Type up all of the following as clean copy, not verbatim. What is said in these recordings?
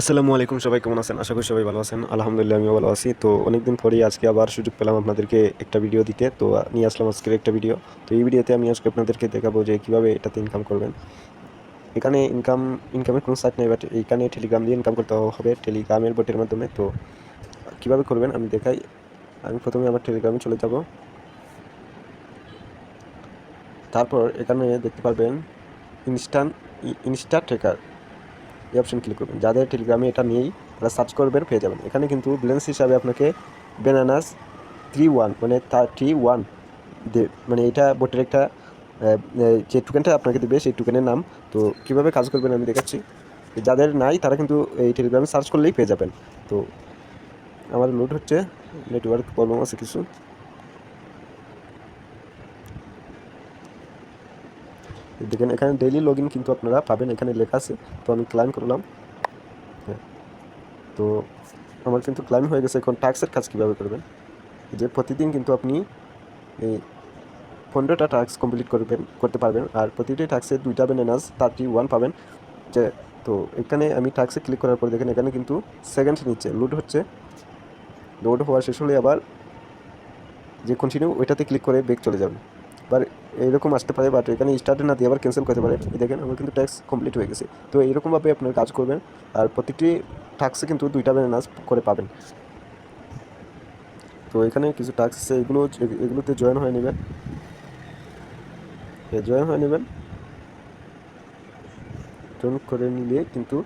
আসসালামু আলাইকুম, সবাই কেমন আছেন? আশা করি সবাই ভালো আছেন। আলহামদুলিল্লাহ আমিও ভালো আছি। তো অনেকদিন পরেই আজকে আবার সুযোগ পেলাম আপনাদেরকে একটা ভিডিও দিতে। তো নিয়ে আসলাম আজকের একটা ভিডিও। তো এই ভিডিওতে আমি আজকে আপনাদেরকে দেখাবো যে কিভাবে এটাতে ইনকাম করবেন। এখানে ইনকামের কোনো সাইট নেই, বাট এখানে টেলিগ্রাম দিয়ে ইনকাম করতে হবে, টেলিগ্রামের বটের মাধ্যমে। তো কিভাবে করবেন আমি দেখাই। আমি প্রথমে আমার টেলিগ্রামে চলে যাব। তারপর এখানে দেখতে পারবেন ইনস্ট্যান্ট ইনস্টা ট্রেকার, এই অপশন ক্লিক করবেন। যাদের টেলিগ্রামে এটা নেই তারা সার্চ করবেন, পেয়ে যাবেন। এখানে কিন্তু ব্যালেন্স হিসাবে আপনাকে বেনানাস 31 মানে 31 মানে এটা বোটের একটা যে টোকেনটা আপনাকে দেবে সেই টোকেনের নাম। তো কিভাবে কাজ করবেন আমি দেখাচ্ছি। যাদের নাই তারা কিন্তু এই টেলিগ্রামে সার্চ করলেই পেয়ে যাবেন। তো আমার লোড হচ্ছে, নেটওয়ার্ক প্রবলেম আছে কিছু। দেখেন এখানে ডেইলি লগ ইন কিন্তু আপনারা পাবেন, এখানে লেখা আছে। তো আমি ক্লাইম করলাম। হ্যাঁ, তো আমার কিন্তু ক্লাইম হয়ে গেছে। এখন টাস্কের কাজ কীভাবে করবেন, যে প্রতিদিন কিন্তু আপনি এই 15টা টাস্ক কমপ্লিট করতে পারবেন, আর প্রতিটি টাস্কে 2টা বেনানাস 31 পাবেন। যে তো এখানে আমি টাস্কে ক্লিক করার পর দেখেন এখানে কিন্তু সেকেন্ড নিচ্ছে, লোড হচ্ছে। লোড হওয়া শেষ হলে আবার যে কন্টিনিউ ওইটাতে ক্লিক করে ব্যাক চলে যাবেন। এবার এইরকম আসতে পারে, বাট এখানে স্টার্টে না দিয়ে আবার ক্যান্সেল করতে পারে। দেখেন আমার কিন্তু টাস্ক কমপ্লিট হয়ে গেছে। তো এইরকমভাবে আপনার কাজ করবেন, আর প্রতিটি টাস্কে কিন্তু 2টা বেনানাস করে পাবেন। তো এখানে কিছু টাস্ক আছে, এগুলোতে জয়েন হয়ে নেবেন। জয়েন হয়ে নেবেন, জয়েন করে নিলে কিন্তু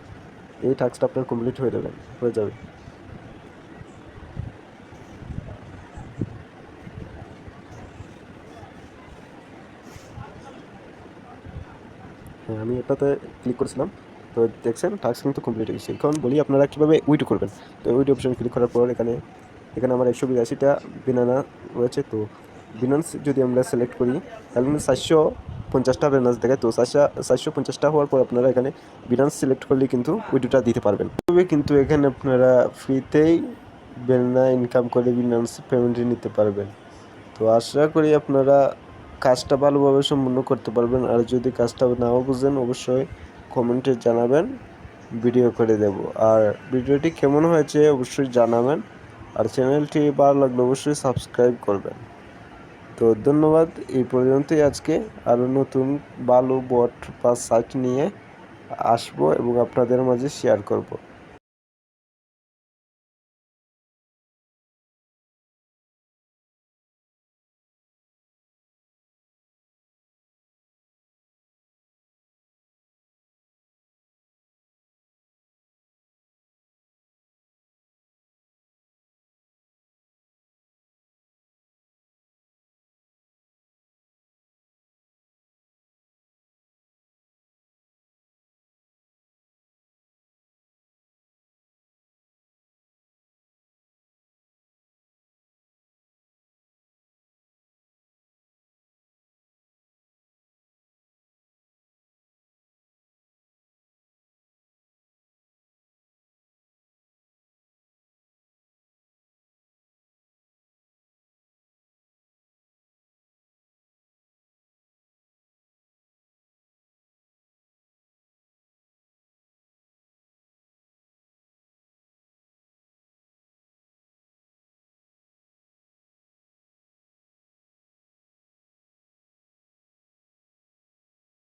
এই টাস্কটা আপনার কমপ্লিট হয়ে যাবে। হ্যাঁ, আমি এটাতে ক্লিক করেছিলাম। তো দেখছেন টাস্ক কিন্তু কমপ্লিট হয়ে গেছে। এখন বলি আপনারা কীভাবে উইথড্র করবেন। তো উইথড্র অপশন ক্লিক করার পর এখানে এখানে আমার 182টা বেনানা রয়েছে। তো বিনান্স যদি আমরা সিলেক্ট করি তাহলে কিন্তু 450টা বেনান্স দেখায়। তো 450টা হওয়ার পর আপনারা এখানে বিনান্স সিলেক্ট করলে কিন্তু উইথড্রটা দিতে পারবেন। তবে কিন্তু এখানে আপনারা ফ্রিতেই বেনানা ইনকাম করে বিনান্স পেমেন্ট নিতে পারবেন। তো আশা করি আপনারা কাজটা ভালোভাবে সম্পূর্ণ করতে পারবেন। আর যদি কাজটা নাও বুঝেন অবশ্যই কমেন্টে জানাবেন, ভিডিও করে দেব। আর ভিডিওটি কেমন হয়েছে অবশ্যই জানাবেন। আর চ্যানেলটি ভালো লাগলে অবশ্যই সাবস্ক্রাইব করবেন। তো ধন্যবাদ, এই পর্যন্তই আজকে। আরও নতুন ভালো বট বা সাইট নিয়ে আসবো এবং আপনাদের মাঝে শেয়ার করব।